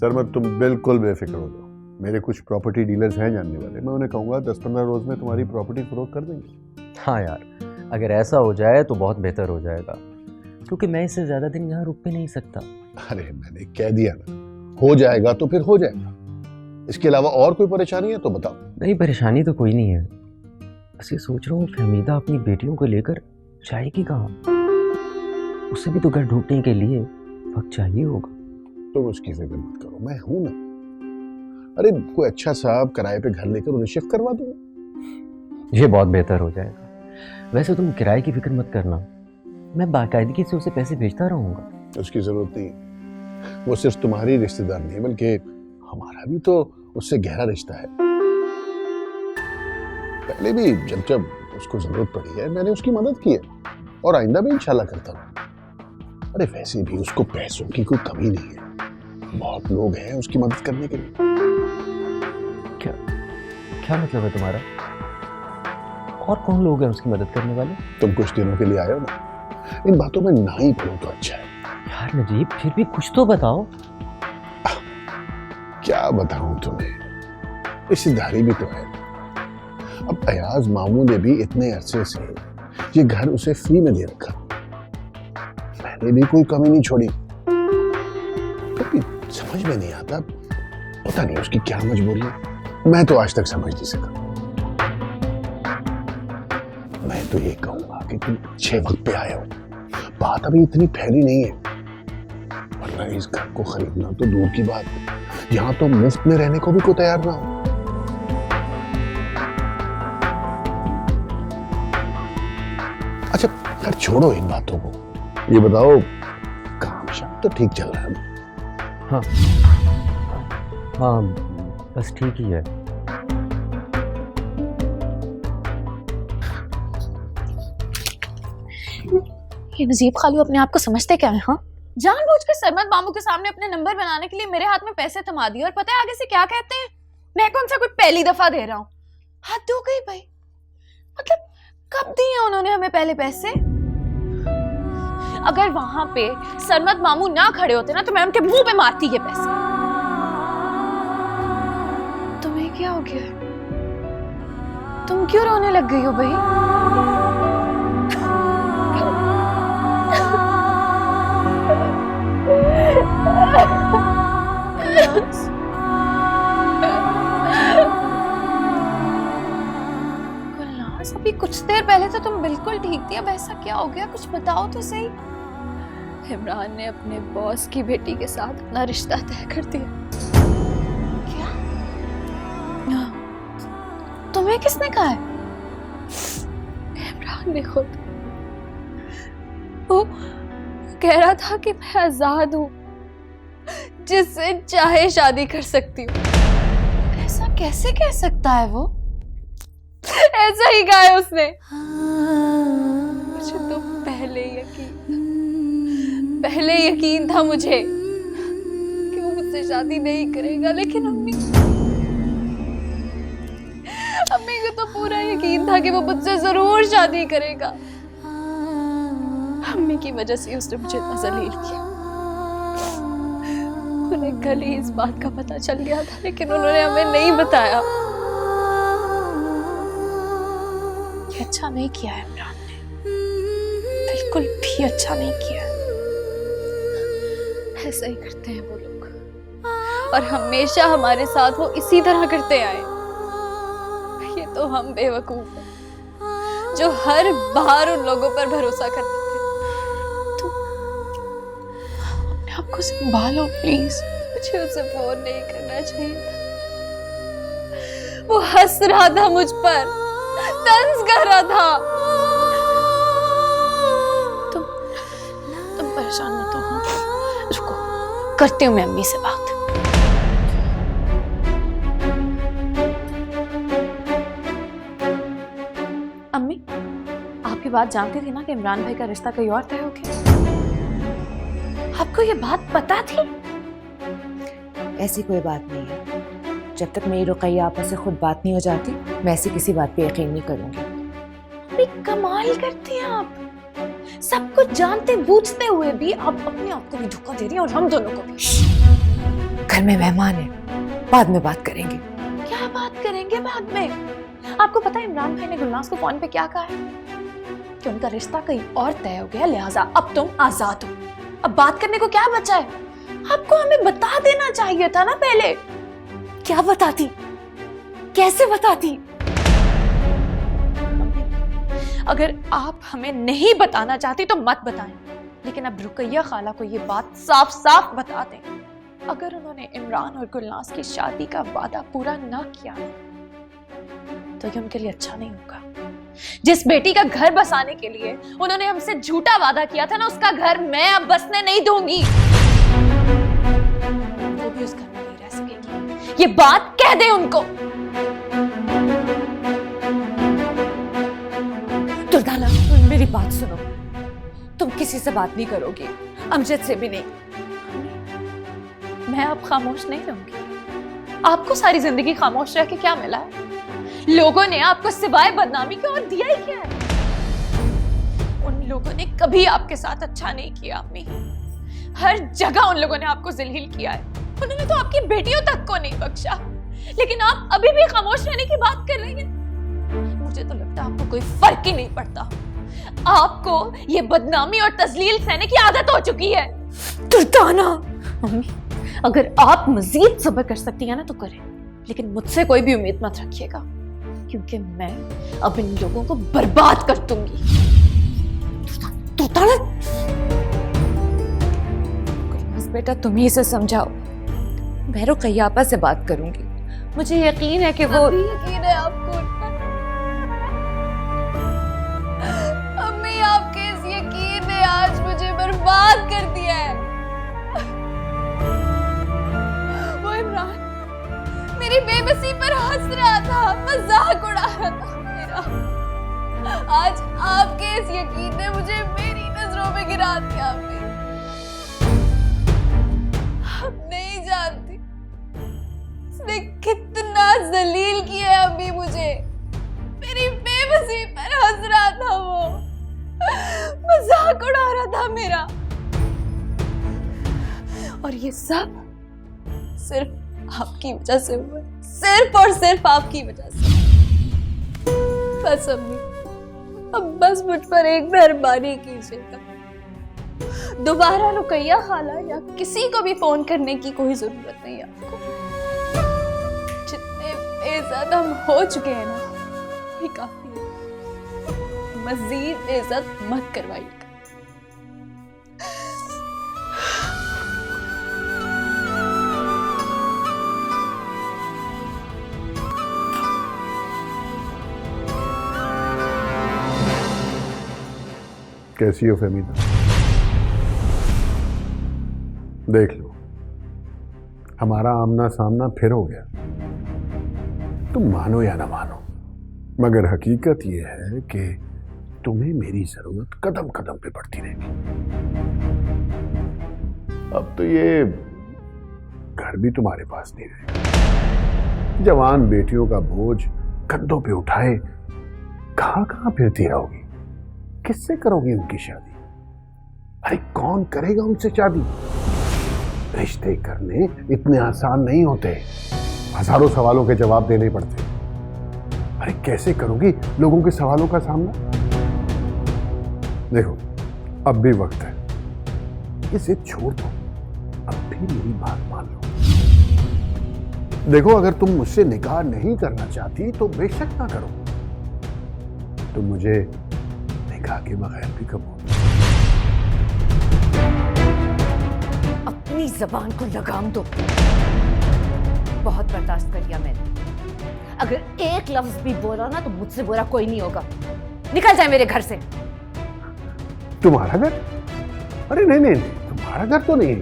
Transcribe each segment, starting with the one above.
सरमत तुम बिल्कुल बेफिक्र हो जाओ, मेरे कुछ प्रॉपर्टी डीलर्स हैं जानने वाले, मैं उन्हें कहूँगा 10-15 रोज में तुम्हारी प्रॉपर्टी फरोख्त कर देंगे। हाँ यार, अगर ऐसा हो जाए तो बहुत बेहतर हो जाएगा, क्योंकि मैं इससे ज़्यादा दिन यहाँ रुक भी नहीं सकता। अरे मैंने कह दिया ना, हो जाएगा तो फिर हो जाएगा। इसके अलावा और कोई परेशानी है तो बताओ। नहीं, परेशानी तो कोई नहीं है, बस ये सोच रहा हूँ फहमीदा अपनी बेटियों को लेकर जाएगी कहाँ। उसे भी तो घर ढूंढने के लिए वक्त चाहिए होगा। तुम उसकी फिक्र मत करो, मैं हूं ना। अरे कोई अच्छा सा किराए पे घर लेकर उन्हें शिफ्ट करवा दूंगा। ये बहुत बेहतर हो जाएगा। वैसे तुम किराए की फिक्र मत करना, मैं बाकायदगी से उसे पैसे भेजता रहूंगा। उसकी जरूरत नहीं, वो सिर्फ तुम्हारी रिश्तेदार नहीं बल्कि हमारा भी तो उससे गहरा रिश्ता है। पहले भी जब जब उसको जरूरत पड़ी है मैंने उसकी मदद की है और आइंदा भी इंशाल्लाह करता हूँ। अरे वैसे भी उसको पैसों की कोई कमी नहीं है, बहुत लोग हैं उसकी मदद करने के लिए। क्या मतलब है तुम्हारा? और कौन लोग हैं उसकी मदद करने वाले? तुम कुछ दिनों के लिए आए हो ना, इन बातों में ना ही पढ़ो तो अच्छा है। यार नजीब, फिर भी कुछ तो बताओ। क्या बताऊं तुम्हें, रिश्तेदारी भी तो है। अब अयाज मामू ने भी इतने अरसे से ये घर उसे फ्री में दे रखा, मैंने भी कोई कमी नहीं छोड़ी। कभी समझ में नहीं आता, पता नहीं उसकी क्या मजबूरी है, मैं तो आज तक समझ नहीं सका। मैं तो ये कहूंगा कि तुम अच्छे वक्त पे आए हो, बात अभी इतनी फैली नहीं है, वरना इस घर को खरीदना तो दूर की बात, यहाँ तो मुफ्त में रहने को भी कोई तैयार ना हो। अच्छा खैर छोड़ो इन बातों को, ये बताओ काम शाम तो ठीक चल रहा है ना? हाँ हाँ, बस ठीक ही है। ये नजीब खालू अपने आप को समझते क्या है? हाँ, जानबूझकर सरमत मामू के सामने अपने नंबर बनाने के लिए मेरे हाथ में पैसे थमा दिए, और पता है आगे से क्या कहते हैं? मैं कौन सा कुछ पहली दफा दे रहा हूँ? हद हो गई भाई। मतलब कब दिए उन्होंने हमें पहले पैसे? अगर वहां पे सरमत मामू ना खड़े होते ना तो मैं उनके मुंह पे मारती ये पैसे। तुम्हें क्या हो गया? तुम क्यों रोने लग गई हो भाई? गुलनाज, अभी कुछ देर पहले तो तुम बिल्कुल ठीक थी, अब ऐसा क्या हो गया? कुछ बताओ तो सही। इमरान ने अपने बॉस की बेटी के साथ अपना रिश्ता तय कर दिया। क्या? तुम्हें किसने कहा है? इमरान ने खुद। वो कह रहा था कि मैं आजाद हूं, जिससे चाहे शादी कर सकती हूँ। ऐसा कैसे कह सकता है वो? ऐसा ही कहा है उसने। मुझे तो पहले यकीन था मुझे कि वो मुझसे शादी नहीं करेगा, लेकिन अम्मी को तो पूरा यकीन था कि वो मुझसे जरूर शादी करेगा। अम्मी की वजह से उसने मुझे इतना जलील किया। उन्हें कल ही इस बात का पता चल गया था, लेकिन उन्होंने हमें नहीं बताया। ये अच्छा नहीं किया है इमरान ने, बिल्कुल भी अच्छा नहीं किया। ऐसा ही करते हैं वो लोग, और हमेशा हमारे साथ वो इसी तरह करते आए। ये तो हम बेवकूफ हैं जो हर बार उन लोगों पर भरोसा करते थे। तुम अपने आप को संभालो प्लीज। मुझे उसे फोन नहीं करना चाहिए था। वो हंस रहा था मुझ पर, तंज कर रहा था। तुम परेशान मत हो। हाँ रुको, करती हूँ मैं अम्मी से बात। अम्मी, आप ये बात जानती थी ना कि इमरान भाई का रिश्ता कहीं और तय हो गया? आपको ये बात पता थी? ऐसी कोई बात नहीं है। जब तक मेरी रुकैया आपस से खुद बात नहीं हो जाती, मैं ऐसी किसी बात पे यकीन नहीं करूंगी। अभी कमाल करती हैं आप। सब कुछ जानते बूझते हुए भी आप अपने आप को भी धोखा दे रही हैं और हम दोनों को भी। घर में मेहमान है, बाद में बात करेंगे। क्या बात करेंगे बाद में? आपको पता है इमरान भाई ने गुलनाज को फोन पे क्या कहा है? कि उनका रिश्ता कहीं और तय हो गया, लिहाजा अब तुम आजाद हो। अब बात करने को क्या बचा है? आपको हमें बता देना चाहिए था ना पहले। क्या बताती, कैसे बताती? अगर आप हमें नहीं बताना चाहती तो मत बताएं, लेकिन अब रुकैया खाला को ये बात साफ साफ बता दें। अगर उन्होंने इमरान और गुलनाज की शादी का वादा पूरा ना किया तो ये उनके लिए अच्छा नहीं होगा। जिस बेटी का घर बसाने के लिए उन्होंने हमसे झूठा वादा किया था ना, उसका घर मैं अब बसने नहीं दूंगी। वो भी उस घर में नहीं रह सकेगी, ये बात कह दे उनको। दुर्दाना, मेरी बात सुनो, तुम किसी से बात नहीं करोगी, अमजद से भी नहीं। मैं अब खामोश नहीं रहूंगी। आपको सारी जिंदगी खामोश रह के क्या मिला है? लोगों ने आपको सिवाय बदनामी के और दिया ही क्या है? उन लोगों ने कभी आपके साथ अच्छा नहीं किया अम्मी। हर जगह उन लोगों ने आपको जलील किया है। उन्होंने तो आपकी बेटियों तक को नहीं बख्शा, लेकिन आप अभी भी खामोश रहने की बात कर रही हैं। मुझे तो लगता है आपको कोई फर्क ही नहीं पड़ता। आपको ये बदनामी और तजलील सहने की आदत हो चुकी है। दुर्दाना, मम्मी, अगर आप मजीद सब्र कर सकती हैं ना तो करें, लेकिन मुझसे कोई भी उम्मीद मत रखिएगा, क्योंकि मैं अब इन लोगों को बर्बाद कर दूंगी। दुर्दाना, बेटा तुम ही इसे समझाओ। मैं रुकैया आपा से बात करूंगी, मुझे यकीन है कि वो यकीन है आपको उन पर? अम्मी, आपके इस यकीन ने आज मुझे बर्बाद कर दिया है। वो इमरान मेरी बेबसी पर हंस रहा था, मजाक उड़ा रहा था मेरा। आज आपके इस यकीन ने मुझे मेरी नजरों में गिरा दिया। अम्मी, आप नहीं जानती उसने कितना जलील किया है अम्मी मुझे। मेरी बेबसी पर हंस रहा था, वो मजाक उड़ा रहा था मेरा। और ये सब सिर्फ आपकी वजह से हुआ, सिर्फ और सिर्फ आपकी वजह से। बस अम्मी, अब बस मुझ पर एक मेहरबानी कीजिएगा। दोबारा रुकैया खाला या किसी को भी फोन करने की कोई जरूरत नहीं है आपको। जितने बेइज्जत हम हो चुके हैं ना, वही काफी है। मजीद बेइज्जत मत करवाइएगा। कैसी हो फहमीदा? देख लो, हमारा आमना सामना फिर हो गया। तुम मानो या ना मानो, मगर हकीकत यह है कि तुम्हें मेरी जरूरत कदम कदम पे पड़ती रहेगी। अब तो ये घर भी तुम्हारे पास नहीं रहेगा। जवान बेटियों का बोझ कंधों पे उठाए कहां कहां फिरती रहोगी? किससे करोगी उनकी शादी? अरे कौन करेगा उनसे शादी? रिश्ते करने इतने आसान नहीं होते, हजारों सवालों के जवाब देने पड़ते। अरे कैसे करोगी लोगों के सवालों का सामना? देखो, अब भी वक्त है, इसे छोड़ दो। अब भी मेरी बात मान लो। देखो, अगर तुम मुझसे निकाह नहीं करना चाहती तो बेशक ना करो। तुम मुझे निकाह के बगैर भी कबूल। अपनी जबान को लगाम दो। बहुत बर्दाश्त कर लिया मैंने। अगर एक लफ्ज भी बोला ना तो मुझसे बुरा कोई नहीं होगा। निकल जाए मेरे घर से। तुम्हारा घर? अरे नहीं नहीं, तुम्हारा घर तो नहीं।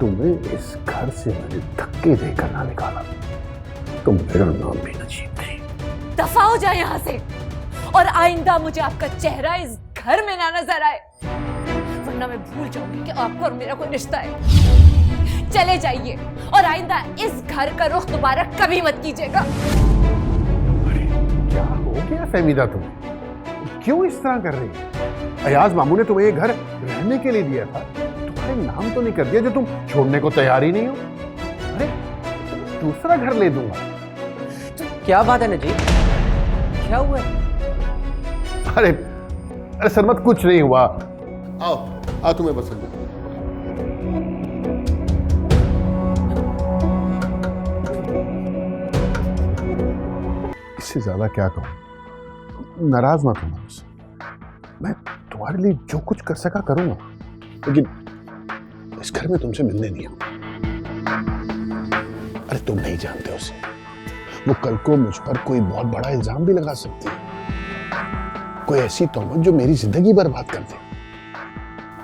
तुम्हें इस घर से मैंने धक्के देकर ना निकाला तो मेरा नाम भी नजीब नहीं। दफा हो जाए यहाँ से, और आइंदा मुझे आपका चेहरा इस घर में ना नजर आए, वरना मैं भूल जाऊंगी कि आपका और मेरा कोई रिश्ता है। चले जाइए और आइंदा इस घर का रुख दोबारा कभी मत कीजिएगा। अरे क्या हो गया फहमीदा, तुम क्यों इस तरह कर रही हो? अयाज मामू ने तुम्हें ये घर रहने के लिए दिया था, तुम्हारे नाम तो नहीं कर दिया जो तुम छोड़ने को तैयार ही नहीं हो? अरे दूसरा घर ले दूंगा। क्या बात है नजीब, क्या हुआ है? अरे अरे सरमत, कुछ नहीं हुआ। आओ आओ, तुम्हें पसंद है। इससे ज्यादा क्या कहूं, नाराज मत होना मुझसे। मैं तुम्हारे लिए जो कुछ कर सका करूंगा, लेकिन इस घर में तुमसे मिलने नहीं आऊंगा। अरे तुम नहीं जानते उसे, वो कल को मुझ पर कोई बहुत बड़ा इल्जाम भी लगा सकती है, कोई ऐसी तोहमत जो मेरी जिंदगी बर्बाद कर दे।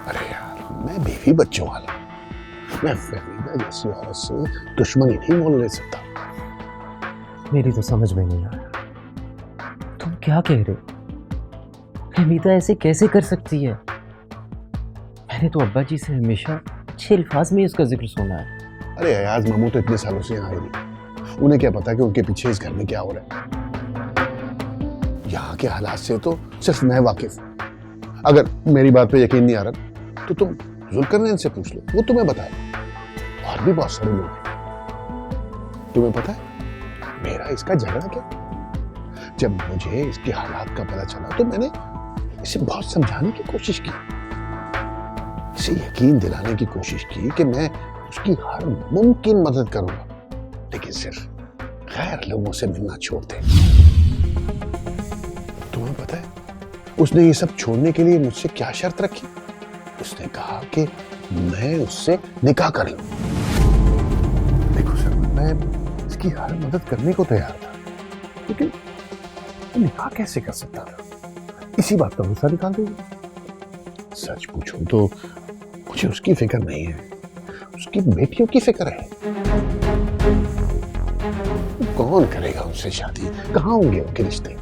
अरे यार, मैं बीवी बच्चों वाला, मैं फहमीदा जैसी औरत से दुश्मनी नहीं मोल ले सकता। मेरी तो समझ में नहीं आ रहा, तुम क्या कह रहे हो? फहमीदा ऐसे कैसे कर सकती है? मैंने तो अब्बा जी से हमेशा अच्छे अल्फाज में उसका जिक्र सुना है। अरे अयाज मामू तो इतने सालों से यहाँ आए नहीं, उन्हें क्या पता कि उनके पीछे इस घर में क्या हो रहा है। यहाँ के हालात से तो सिर्फ मैं वाकिफ। अगर मेरी बात पे यकीन नहीं आ रहा तो तुम जुल्करनैन से पूछ लो, वो तुम्हें बताए। और भी बहुत सारे लोग हैं। तुम्हें पता है मेरा इसका झगड़ा क्या? जब मुझे इसके हालात का पता चला तो मैंने इसे बहुत समझाने की कोशिश की, इसे यकीन दिलाने की कोशिश की कि मैं उसकी हर मुमकिन मदद करूंगा, लेकिन सिर्फ गैर लोगों से मिलना छोड़ दे। तुम्हें पता है उसने ये सब छोड़ने के लिए मुझसे क्या शर्त रखी? उसने कहा कि मैं उससे निकाह करूंगा। देखो सर, मैं इसकी हर मदद करने को तैयार था, लेकिन निकाह कैसे कर सकता था? इसी बात का गुस्सा निकाल देगा। सच पूछूं तो मुझे उसकी फिक्र नहीं है, उसकी बेटियों की फिक्र है। कौन करेगा उनसे शादी? कहाँ होंगे उनके रिश्ते?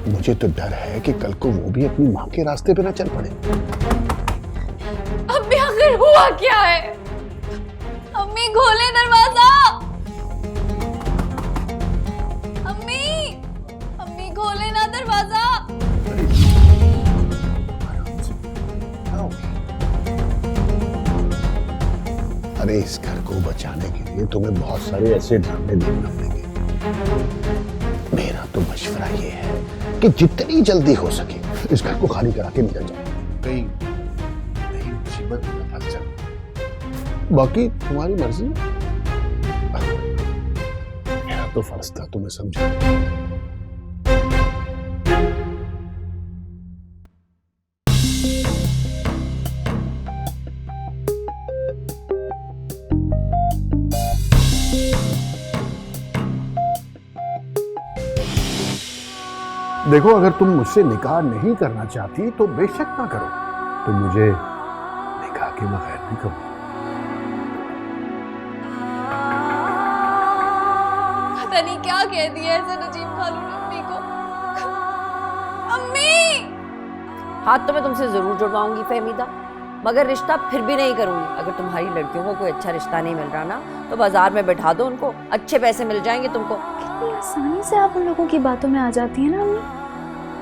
मुझे तो डर है कि कल को वो भी अपनी माँ के रास्ते पे न चल पड़े। अम्मी आखिर हुआ क्या है? अम्मी खोले दरवाजा। अम्मी, अम्मी खोले ना दरवाजा। अरे इस घर को बचाने के लिए तुम्हें बहुत सारे ऐसे ड्रामे देखना पड़ेंगे। मेरा तो मशवरा ये है कि जितनी जल्दी हो सके इस घर को खाली करा के निकल जाओ, कहीं नई मुसीबत में फंस जाओ। बाकी तुम्हारी मर्जी। मेरा तो फर्ज था तुम्हें समझाना। देखो, अगर तुम मुझसे निकाह नहीं करना चाहती तो बेशक ना करो, तो मुझे निकाह के बगैर नहीं करो। पता नहीं क्या कह दिया ऐसे नजीब खालू ने अम्मी को। अम्मी! हाथ तो मैं तुमसे जरूर जुड़वाऊंगी फहमीदा, मगर रिश्ता फिर भी नहीं करूंगी। अगर तुम्हारी लड़कियों को कोई अच्छा रिश्ता नहीं मिल रहा ना, तो बाजार में बैठा दो उनको, अच्छे पैसे मिल जाएंगे तुमको। कितनी आसानी से आप उन लोगों की बातों में आ जाती है ना अम्मी।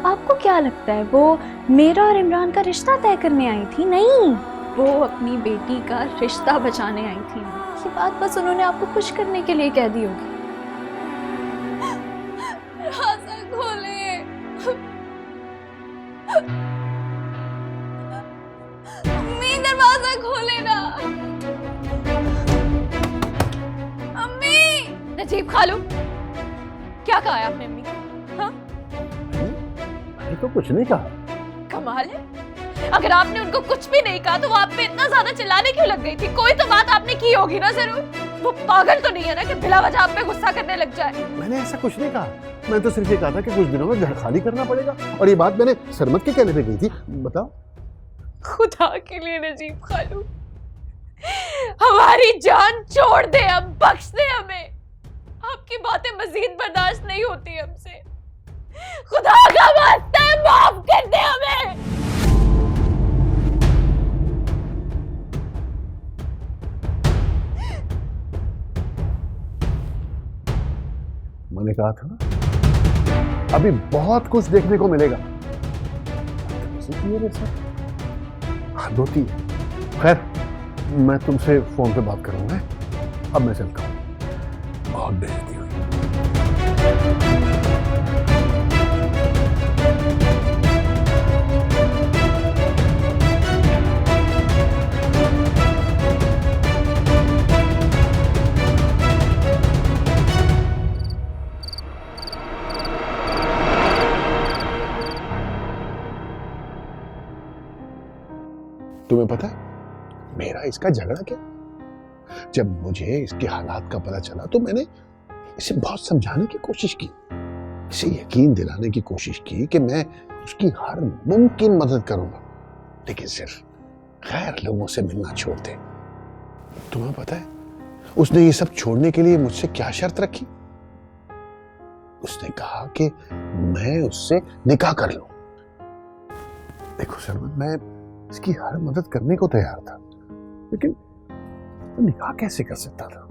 आपको क्या लगता है वो मेरा और इमरान का रिश्ता तय करने आई थी? नहीं, वो अपनी बेटी का रिश्ता बचाने आई थी। ये बात बस उन्होंने आपको खुश करने के लिए कह दी होगी। दरवाजा खोले। अम्मी दरवाजा खोले ना। अम्मी! नजीब खालू, क्या कहा है आपने अम्मी को? हाँ? मैंने तो कुछ नहीं कहा। कमाल है, अगर आपने उनको कुछ भी नहीं कहा तो वो आप पे इतना ज्यादा चिल्लाने क्यों लग गई थी? कोई तो बात आपने की होगी ना जरूर। वो पागल तो नहीं है ना कि बिला वजह आप पे गुस्सा करने लग जाए? मैंने ऐसा कुछ नहीं कहा, मैं तो सिर्फ ये कहा था कि कुछ दिनों में घर खाली करना पड़ेगा, और ये बात मैंने सरमत के कहने पे कही थी। बताओ। खुदा के लिए नजीब खालू, हमारी जान छोड़ दे, अब बख्श दे हमें। आपकी बातें मजीद बर्दाश्त नहीं होती हमसे। खुदा का वास्ता है, माफ कर दे हमें। मैंने कहा था ना, अभी बहुत कुछ देखने को मिलेगा। मेरे साथ हद होती है। खैर, मैं तुमसे फोन पे बात करूंगा। अब मैं चलता हूँ, बहुत बेइज्जती हुई। तुम्हें पता है मेरा इसका झगड़ा क्या? जब मुझे इसके हालात का पता चला तो मैंने इसे बहुत समझाने की कोशिश की, इसे यकीन दिलाने की कोशिश की कि मैं उसकी हर मुमकिन मदद करूंगा, लेकिन सिर्फ गैर लोगों से मिलना छोड़ दे। तुम्हें पता है उसने ये सब छोड़ने के लिए मुझसे क्या शर्त रखी? उसने कहा कि मैं उससे निकाह कर लूं। देखो सरवन, मैं इसकी हर मदद करने को तैयार था, लेकिन निकाह कैसे कर सकता था?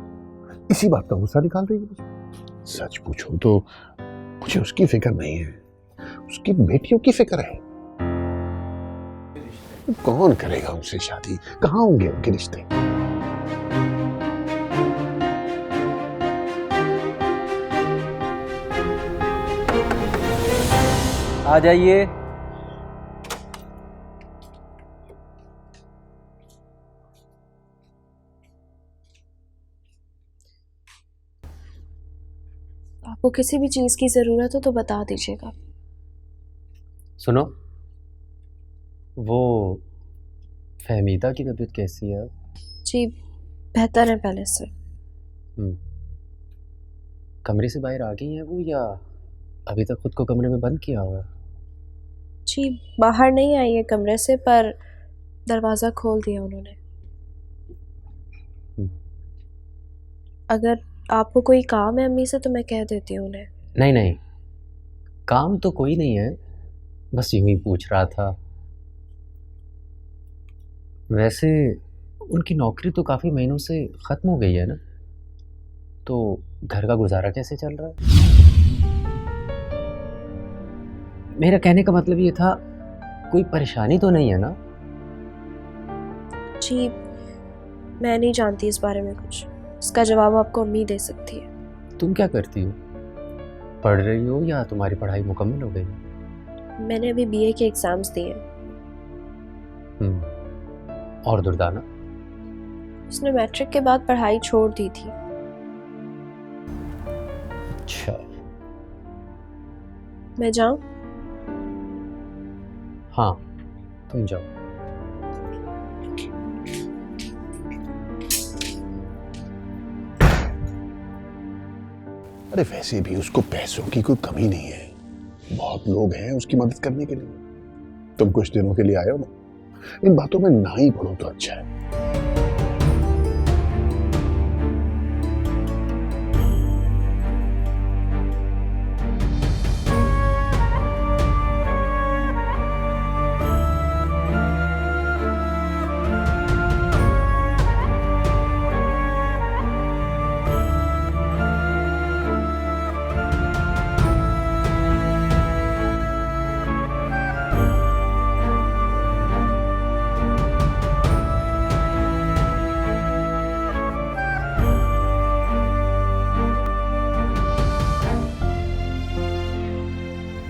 इसी बात का गुस्सा निकाल रही है मुझे। सच पूछो तो मुझे उसकी फिक्र नहीं है, उसकी बेटियों की फिक्र है। कौन करेगा उनसे शादी? कहाँ होंगे उनके रिश्ते? आ जाइए। आपको किसी भी चीज़ की ज़रूरत हो तो बता दीजिएगा। सुनो, वो फहमीदा की तबीयत कैसी है? जी बेहतर है पहले से। कमरे से बाहर आ गई है वो, या अभी तक खुद को कमरे में बंद किया हुआ है? जी बाहर नहीं आई है कमरे से, पर दरवाज़ा खोल दिया उन्होंने। अगर आपको कोई काम है अम्मी से तो मैं कह देती हूँ उन्हें। नहीं नहीं, काम तो कोई नहीं है, बस यूं ही पूछ रहा था। वैसे उनकी नौकरी तो काफ़ी महीनों से ख़त्म हो गई है ना, तो घर का गुजारा कैसे चल रहा है? मेरा कहने का मतलब ये था, कोई परेशानी तो नहीं है ना? जी मैं नहीं जानती इस बारे में कुछ, इसका जवाब आपको अम्मी दे सकती है। तुम क्या करती हो? पढ़ रही हो या तुम्हारी पढ़ाई मुकम्मल हो गई? मैंने अभी बीए के एग्ज़ाम्स दिए। और दुर्दाना? उसने मैट्रिक के बाद पढ़ाई छोड़ दी थी। अच्छा, मैं जाऊं? हाँ तुम जाओ। अरे वैसे भी उसको पैसों की कोई कमी नहीं है, बहुत लोग हैं उसकी मदद करने के लिए। तुम कुछ दिनों के लिए आए हो ना, इन बातों में ना ही पढ़ो तो अच्छा है।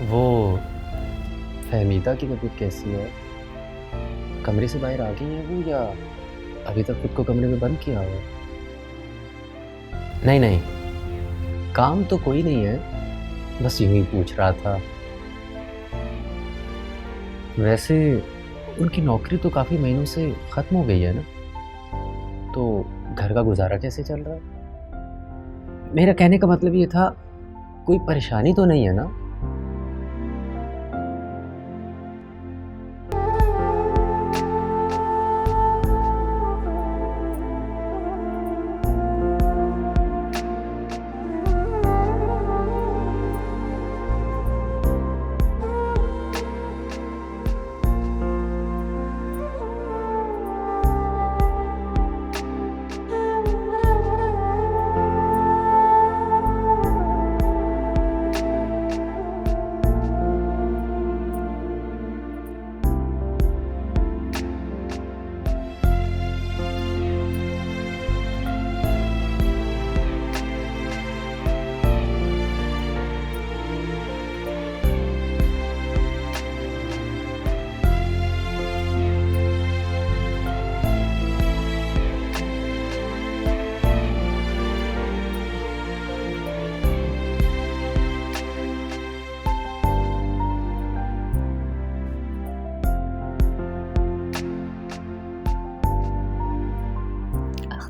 वो फहमीदा की तबीयत कैसी है? कमरे से बाहर आ गई है वो, या अभी तक खुद को कमरे में बंद किया हुआ है? नहीं नहीं, काम तो कोई नहीं है, बस यूं ही पूछ रहा था। वैसे उनकी नौकरी तो काफ़ी महीनों से ख़त्म हो गई है ना, तो घर का गुजारा कैसे चल रहा है? मेरा कहने का मतलब ये था, कोई परेशानी तो नहीं है ना?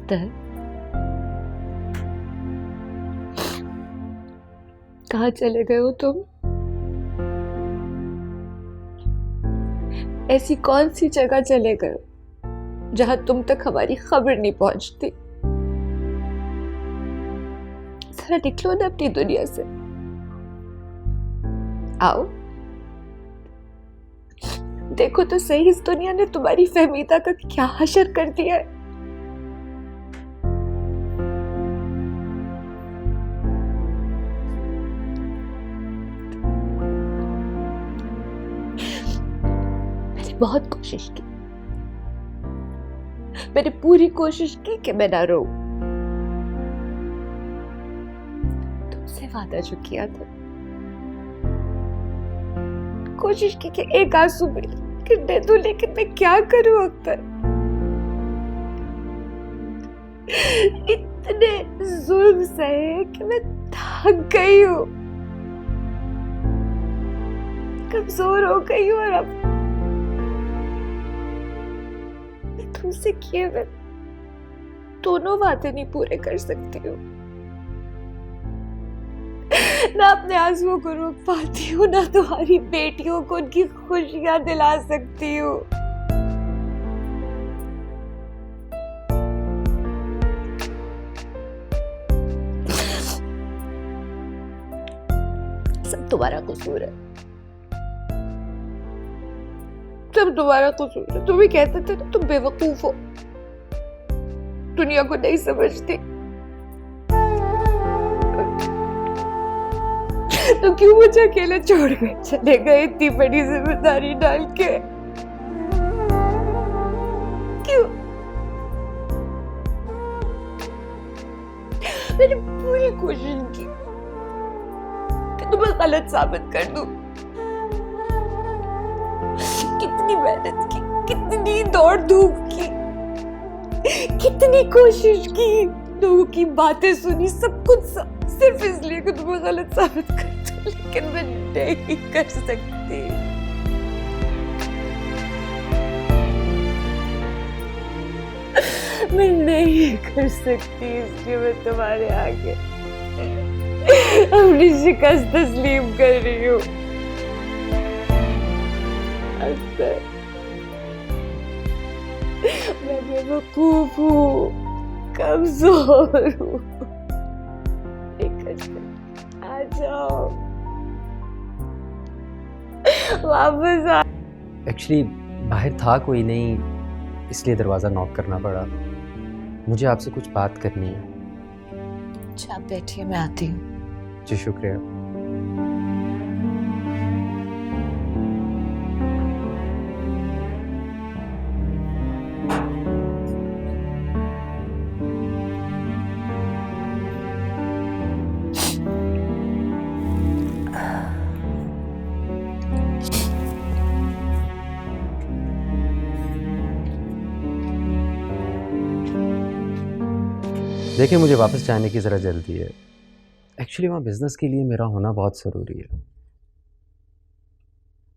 अख्तर, कहाँ चले गए हो तुम? ऐसी कौन सी जगह चले गए हो जहां तुम तक हमारी खबर नहीं पहुंचती? जरा निकलो ना अपनी दुनिया से, आओ देखो तो सही, इस दुनिया ने तुम्हारी फहमीदा का क्या हशर कर दिया है। मैंने बहुत कोशिश की, मैंने पूरी कोशिश की कि मैं ना रोऊं। तुमसे वादा जो किया था, कोशिश की कि एक आंसू भी गिरने दूं, लेकिन मैं क्या करूं अख्तर? इतने जुल्म सहे कि मैं थक गई हूं, कमजोर हो गई हूं, और अब मैं तुमसे किए हुए दोनों वादे नहीं पूरे कर सकती हूँ। ना अपने आंसुओं को रोक पाती हूँ, ना तुम्हारी बेटियों को उनकी खुशियां दिला सकती हूँ। सब तुम्हारा कसूर है, सब तुम्हारा कसूर है। तुम ही कहते थे ना तुम बेवकूफ हो, दुनिया को नहीं समझती, तो क्यों मुझे अकेले छोड़ के चले गए इतनी बड़ी जिम्मेदारी डाल के? क्यों? मैंने पूरी कोशिश की कि तुम्हें गलत साबित कर दूं। कितनी मेहनत की, कितनी दौड़ धूप की, कितनी कोशिश की, लोगों की बातें सुनी, सब कुछ सिर्फ इसलिए कि तुम्हें गलत साबित कर दूं, लेकिन मैं नहीं कर सकती। मैं नहीं कर सकती, इसलिए मैं तुम्हारे आगे अपनी शिकस्त तस्लीम कर रही हूँ। अख्तर, मैं बेवकूफ हूँ, कमजोर हूँ, आ जाओ, वापस आ। एक्चुअली बाहर था कोई नहीं, इसलिए दरवाज़ा नॉक करना पड़ा। मुझे आपसे कुछ बात करनी है। अच्छा, आप बैठिए, मैं आती हूँ। जी शुक्रिया। देखिए, मुझे वापस जाने की ज़रा जल्दी है। एक्चुअली वहाँ बिज़नेस के लिए मेरा होना बहुत ज़रूरी है,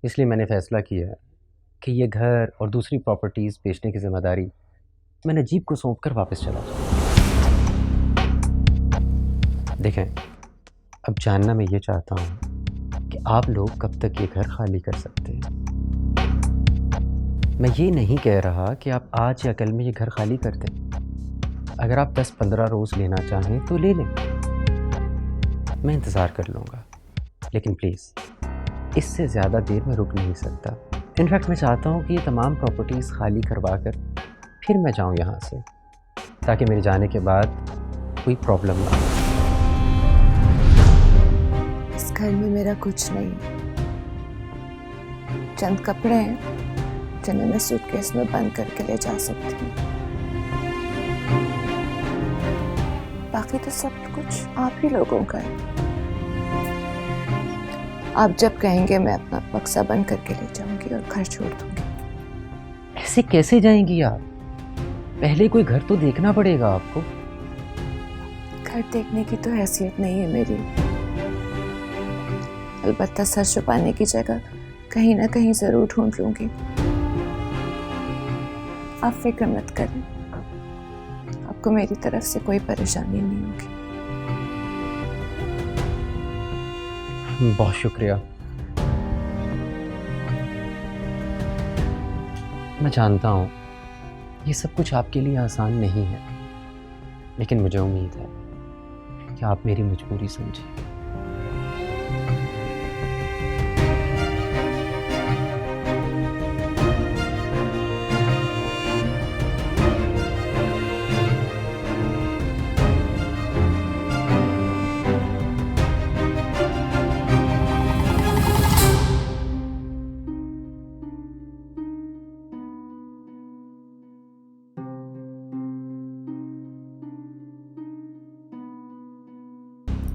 इसलिए मैंने फ़ैसला किया है कि ये घर और दूसरी प्रॉपर्टीज़ बेचने की ज़िम्मेदारी मैं नजीब को सौंप कर वापस चला जाऊँ। देखें, अब जानना मैं ये चाहता हूँ कि आप लोग कब तक ये घर खाली कर सकते हैं। मैं ये नहीं कह रहा कि आप आज या कल में ये घर खाली कर दें। अगर आप 10-15 रोज़ लेना चाहें तो ले लें, मैं इंतज़ार कर लूँगा, लेकिन प्लीज़ इससे ज़्यादा देर में रुक नहीं सकता। इनफैक्ट मैं चाहता हूँ कि ये तमाम प्रॉपर्टीज़ खाली करवा कर फिर मैं जाऊँ यहाँ से, ताकि मेरे जाने के बाद कोई प्रॉब्लम ना हो। इस घर में मेरा कुछ नहीं, चंद कपड़े हैं जिन्हें मैं सूटकेस में बंद करके ले जा सकती हूँ। बाकी तो सब कुछ आप ही लोगों का है। आप जब कहेंगे मैं अपना बक्सा बंद करके ले जाऊंगी और घर छोड़ दूंगी। ऐसे कैसे जाएंगी आप? पहले कोई घर तो देखना पड़ेगा आपको। घर देखने की तो हैसियत नहीं है मेरी, अलबत्ता सर छुपाने की जगह कहीं ना कहीं जरूर ढूंढ लूंगी। आप फिक्र मत करें, आप आपको मेरी तरफ से कोई परेशानी नहीं होगी। बहुत शुक्रिया। मैं जानता हूँ ये सब कुछ आपके लिए आसान नहीं है, लेकिन मुझे उम्मीद है कि आप मेरी मजबूरी समझें।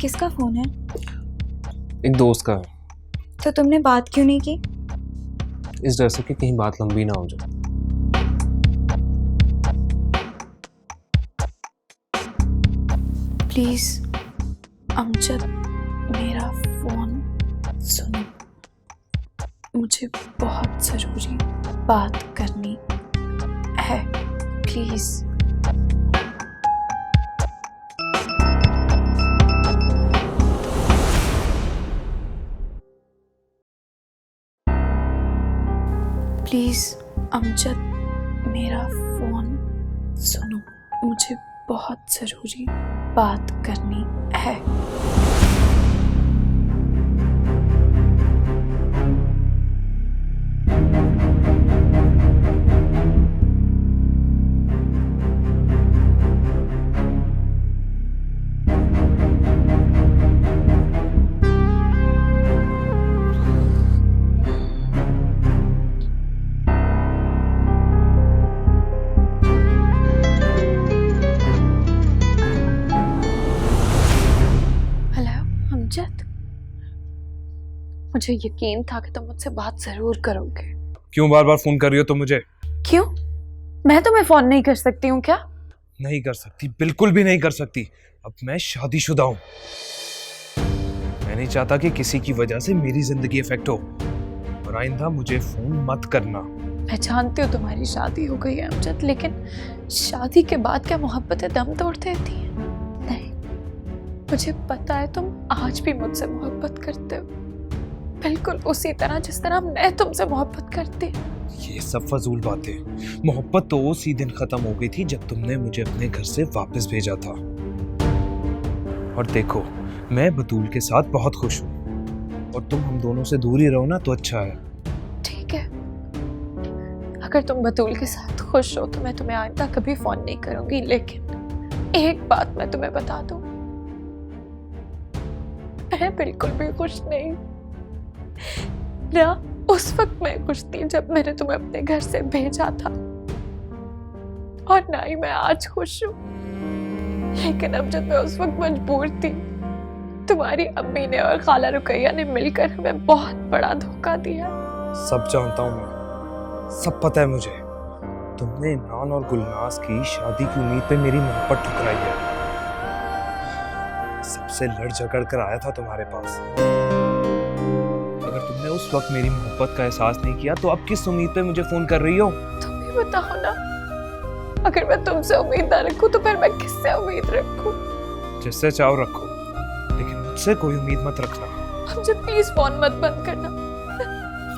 किसका फोन है? एक दोस्त का है, तो तुमने बात क्यों नहीं की? इस डर से कि कहीं बात लंबी ना हो जाए। प्लीज अमजद, मेरा फोन सुनो, मुझे बहुत जरूरी बात करनी है, प्लीज। प्लीज अमजद, मेरा फोन सुनो, मुझे बहुत जरूरी बात करनी है। मुझे यकीन था कि तुम मुझसे बात जरूर करोगे। क्यों बार बार फोन कर रही हो तुम मुझे? क्यों? मैं तुम्हें फोन नहीं कर सकती हूँ क्या? नहीं कर सकती, बिल्कुल भी नहीं कर सकती। अब मैं शादीशुदा हूँ। मैं नहीं चाहता कि किसी की वजह से मेरी जिंदगी इफेक्ट हो, और आइंदा मुझे फोन मत करना। मैं जानती हूँ तुम्हारी शादी हो गई है अमजद, लेकिन शादी के बाद क्या मोहब्बतें दम तोड़ देती हैं? नहीं, मुझे पता है तुम आज भी मुझसे मोहब्बत करते हो, बिल्कुल उसी तरह जिस तरह मैं तुमसे मोहब्बत करती। ये सब फजूल बातें। मोहब्बत तो उसी दिन खत्म हो गई थी जब तुमने मुझे अपने घर से वापस भेजा था। और देखो, मैं बतूल के साथ बहुत खुश हूँ, और तुम हम दोनों से दूर ही रहो ना तो अच्छा है। ठीक है, अगर तुम बतूल के साथ खुश हो तो मैं तुम्हें आइंदा कभी फोन नहीं करूंगी, लेकिन एक बात मैं तुम्हें बता दूं, मैं बिल्कुल भी खुश नहीं ना उस वक्त मैं खुश थी जब मैंने तुम्हें अपने घर से भेजा था, और ना ही मैं आज खुश हूँ। लेकिन अब जब मैं उस वक्त मजबूर थी, तुम्हारी अम्मी ने और खाला रुकैया ने मिलकर हमें बहुत बड़ा धोखा दिया। सब जानता हूँ मैं, सब पता है मुझे। तुमने इमरान और गुलनाज की शादी की उम्मीद पे मेरी मोहब्बत ठुकराई है। सबसे लड़ झगड़ कर आया था तुम्हारे पास। अगर तुमने उस वक्त मेरी मोहब्बत का एहसास नहीं किया तो अब किस उम्मीद पे मुझे फोन कर रही हो? तुम ही बताओ ना, अगर मैं तुमसे उम्मीद ना रखूं तो फिर मैं किससे उम्मीद रखूं? जिससे चाहो रखो, लेकिन मुझसे कोई उम्मीद मत रखना। अब जब प्लीज फोन मत बंद करना,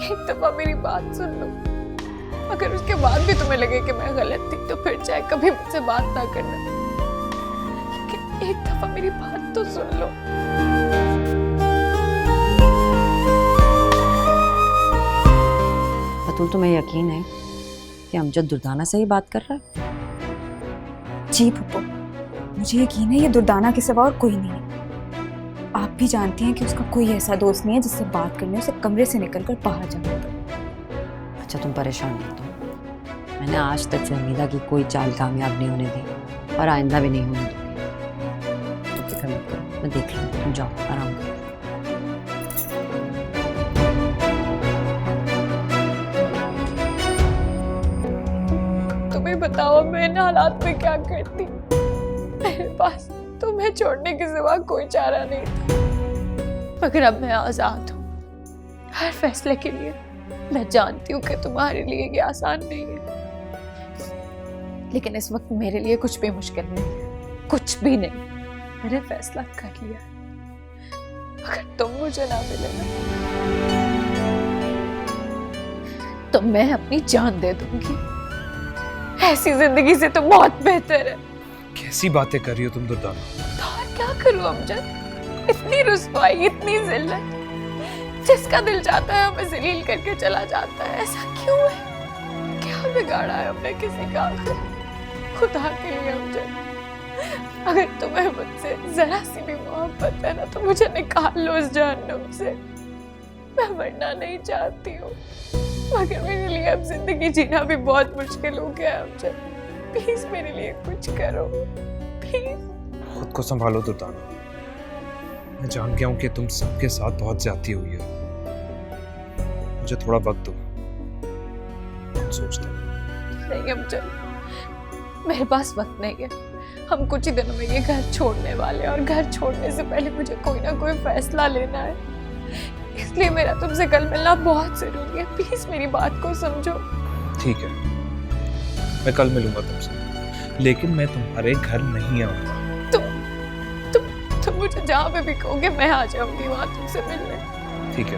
एक दफा मेरी बात सुन लो। अगर उसके बाद भी तुम्हें लगे कि मैं गलत थी तो फिर चाहे कभी मुझसे बात ना करना, लेकिन एक दफा मेरी बात तो सुन लो। बतूल, तुम्हें यकीन है कि अमजद दुर्दाना से ही बात कर रहा है? जी पप्पू, मुझे यकीन है ये दुर्दाना के सिवा और कोई नहीं है। आप भी जानती हैं कि उसका कोई ऐसा दोस्त नहीं है जिससे बात करने उसे कमरे से निकलकर बाहर जाना पड़े। अच्छा, तुम परेशान मत हो। मैंने आज तक से उम्मीदा की कोई चाल कामयाब नहीं होने दी, और आइंदा भी नहीं होने दूंगी। तुम फिक्र मत करो, मैं देख लूँगी। तुम जाओ, आराम करो। तुम्हें बताओ मैं इन हालात में क्या करती। मेरे पास तुम्हें छोड़ने के सिवा कोई चारा नहीं था, मगर अब मैं आजाद हूँ हर फैसले के लिए। मैं जानती हूँ कि तुम्हारे लिए ये आसान नहीं है, लेकिन इस वक्त मेरे लिए कुछ भी मुश्किल नहीं है, कुछ भी नहीं। मैंने फैसला कर लिया। अगर तुम मुझे ना मिले ना तो मैं अपनी जान दे दूंगी। ऐसी जिंदगी से तो बहुत बेहतर है। कैसी बातें कर रही हो तुम दुर्दाना? तो और क्या करूं अमजद? इतनी रुसवाई, इतनी जिल्लत, जिसका दिल चाहता है हमें जलील करके चला जाता है। ऐसा क्यों है? क्या बिगाड़ा है हमने किसी का? खुदा के लिए अमजद, अगर तुम्हें मुझसे जरा सी भी मोहब्बत है ना तो मुझे निकाल लो इस जहन्नुम से। मैं मरना नहीं चाहती हूँ, मगर मेरे लिए अब जिंदगी जीना भी बहुत मुश्किल हो गया है अमजद। प्लीज मेरे लिए कुछ करो, प्लीज। खुद को संभालो दुर्दाना। मैं जान गया हूं कि तुम सबके साथ बहुत ज्यादती हुई है। मुझे थोड़ा वक्त दो, कुछ सोचता हूं। नहीं अमजद, मेरे पास वक्त नहीं है। हम कुछ ही दिनों में ये घर छोड़ने वाले हैं और घर छोड़ने से पहले मुझे कोई ना कोई फैसला लेना है। इसलिए मेरा तुमसे कल मिलना बहुत जरूरी है। प्लीज मेरी बात को समझो। ठीक है, मैं कल मिलूंगा तुमसे, लेकिन मैं तुम्हारे घर नहीं आऊंगा। तुम मुझे जहाँ पे भी कहोगे मैं आ जाऊंगी वहां तुमसे मिलने। ठीक है,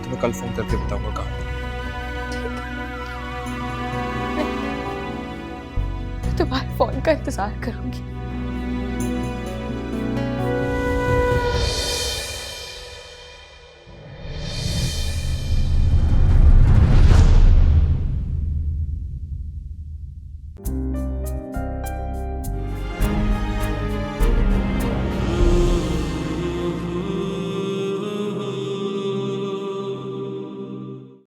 तुम्हें कल फोन करके बताऊंगा कहाँ। मैं तुम्हारे फोन का इंतजार करूंगी।